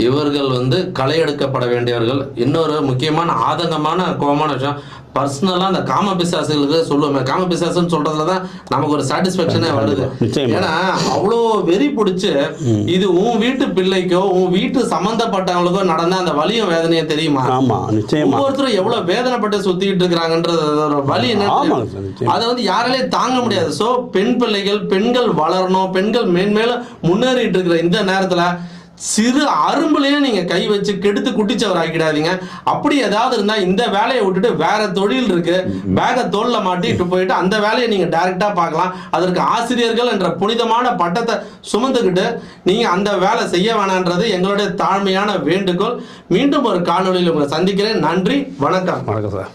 இவர்கள் களை எடுக்கப்பட வேண்டியவர்கள். இன்னொரு முக்கியமான ஆதங்கமான கோபமான விஷயம், பர்சனலா அந்த காம பிசாசுகளுக்கு சொல்லுவோமே, காம பிசாசுன்னு சொல்றதுலதான் நமக்கு ஒரு சாட்டிஸ்பேக்ஷனே வருது. ஏன்னா அவ்வளோ வெறி பிடிச்சு இது உன் வீட்டு பிள்ளைக்கோ உன் வீட்டு சம்பந்தப்பட்டவங்களுக்கோ நடந்த அந்த வலியும் வேதனையும் தெரியுமா? ஒவ்வொருத்தரும் எவ்வளவு வேதனைப்பட்டு சுத்திட்டு இருக்கிறாங்கன்றது வலி என்ன, அதை யாராலையும் தாங்க முடியாது. சோ பெண் பிள்ளைகள், பெண்கள் வளரணும், பெண்கள் மேன்மேலும் முன்னேறிட்டு இருக்கிற இந்த நேரத்துல சிறு அரும்புலையும் நீங்க கை வச்சு கெடுத்து குட்டிச்சவர் ஆக்கிடாதீங்க. அப்படி ஏதாவது இருந்தா இந்த வேலையை விட்டுட்டு வேற தொழில் இருக்கு, பேக தோல்ல மாட்டிட்டு போயிட்டு அந்த வேலையை நீங்க டைரக்டா பார்க்கலாம். அதற்கு ஆசிரியர்கள் என்ற புனிதமான பட்டத்தை சுமந்துக்கிட்டு நீங்க அந்த வேலை செய்ய வேணான்றது எங்களுடைய தாழ்மையான வேண்டுகோள். மீண்டும் ஒரு காணொலியில் உங்களை சந்திக்கிறேன். நன்றி, வணக்கம். வணக்கம் சார்.